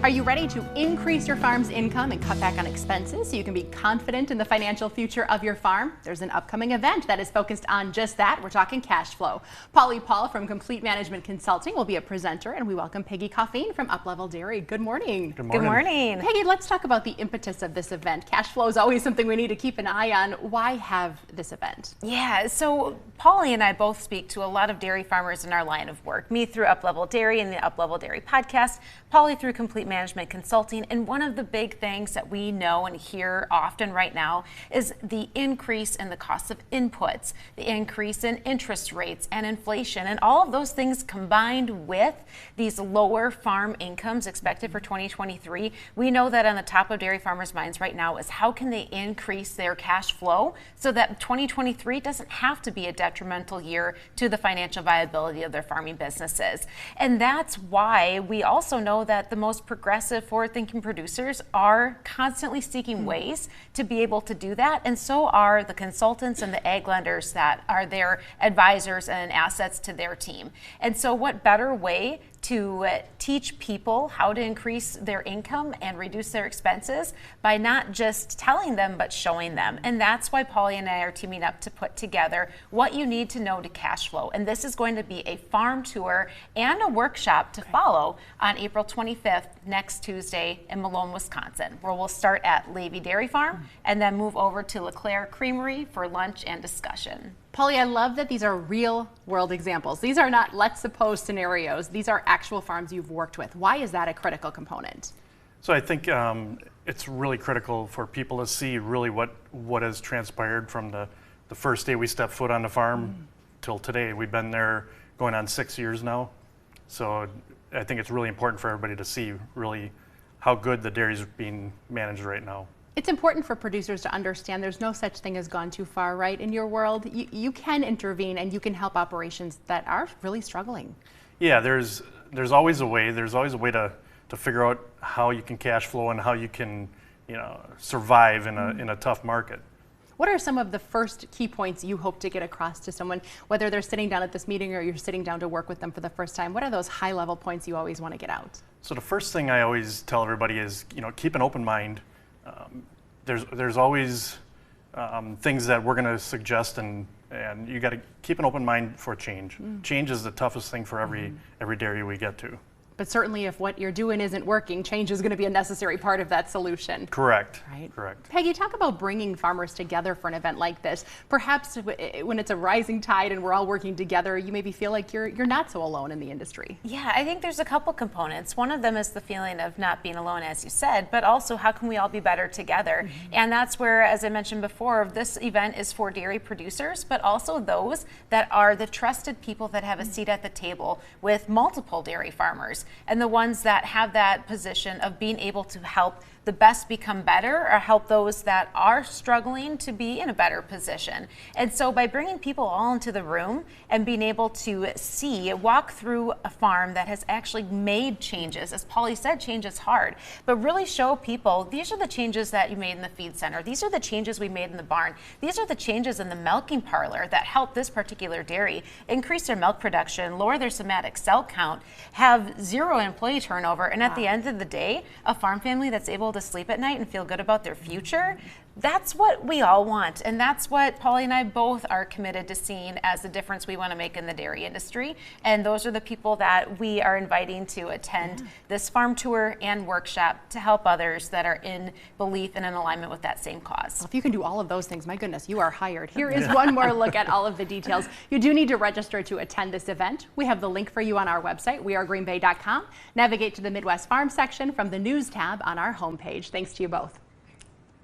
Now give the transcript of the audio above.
Are you ready to increase your farm's income and cut back on expenses so you can be confident in the financial future of your farm? There's an upcoming event that is focused on just that. We're talking cash flow. Polly Paul from Complete Management Consulting will be a presenter, and we welcome Peggy Coffeen from Up-Level Dairy. Good morning. Good morning. Good morning. Peggy, let's talk about the impetus of this event. Cash flow is always something we need to keep an eye on. Why have this event? Yeah, so Polly and I both speak to a lot of dairy farmers in our line of work. Me through Up-Level Dairy and the Up-Level Dairy podcast, Polly through Complete Management Consulting. And one of the big things that we know and hear often right now is the increase in the cost of inputs, the increase in interest rates and inflation, and all of those things combined with these lower farm incomes expected for 2023. We know that on the top of dairy farmers' minds right now is how can they increase their cash flow so that 2023 doesn't have to be a detrimental year to the financial viability of their farming businesses. And that's why we also know that the most progressive, forward-thinking producers are constantly seeking ways to be able to do that, and so are the consultants and the ag lenders that are their advisors and assets to their team. And so what better way to teach people how to increase their income and reduce their expenses by not just telling them but showing them. And that's why Polly and I are teaming up to put together what you need to know to cash flow. And this is going to be a farm tour and a workshop to follow on April 25th, next Tuesday in Malone, Wisconsin, where we'll start at Levy Dairy Farm and then move over to LeClaire Creamery for lunch and discussion. Polly, I love that these are real world examples. These are not let's suppose scenarios. These are actual farms you've worked with. Why is that a critical component? So I think it's really critical for people to see really what has transpired from the first day we stepped foot on the farm till today. We've been there going on 6 years now. So I think it's really important for everybody to see really how good the dairy is being managed right now. It's important for producers to understand there's no such thing as gone too far, right? In your world, you can intervene and you can help operations that are really struggling. Yeah, there's always a way. There's always a way to figure out how you can cash flow and how you can, survive in a tough market. What are some of the first key points you hope to get across to someone, whether they're sitting down at this meeting or you're sitting down to work with them for the first time? What are those high-level points you always want to get out? So the first thing I always tell everybody is, keep an open mind. There's always things that we're going to suggest, and you got to keep an open mind for change. Change is the toughest thing for every dairy we get to. But certainly if what you're doing isn't working, change is going to be a necessary part of that solution. Correct. Right? Correct. Peggy, talk about bringing farmers together for an event like this. Perhaps when it's a rising tide and we're all working together, you maybe feel like you're not so alone in the industry. Yeah, I think there's a couple components. One of them is the feeling of not being alone, as you said, but also how can we all be better together? And that's where, as I mentioned before, this event is for dairy producers, but also those that are the trusted people that have a seat at the table with multiple dairy farmers, and the ones that have that position of being able to help the best become better or help those that are struggling to be in a better position. And so by bringing people all into the room and being able to walk through a farm that has actually made changes, as Polly said, change is hard, but really show people, these are the changes that you made in the feed center. These are the changes we made in the barn. These are the changes in the milking parlor that help this particular dairy increase their milk production, lower their somatic cell count, have zero employee turnover, and at the end of the day, a farm family that's able to sleep at night and feel good about their future. That's what we all want, and that's what Polly and I both are committed to seeing as the difference we want to make in the dairy industry. And those are the people that we are inviting to attend this farm tour and workshop to help others that are in belief and in alignment with that same cause. Well, if you can do all of those things, my goodness, you are hired. Here is one more look at all of the details. You do need to register to attend this event. We have the link for you on our website, wearegreenbay.com. Navigate to the Midwest Farm section from the News tab on our homepage. Thanks to you both.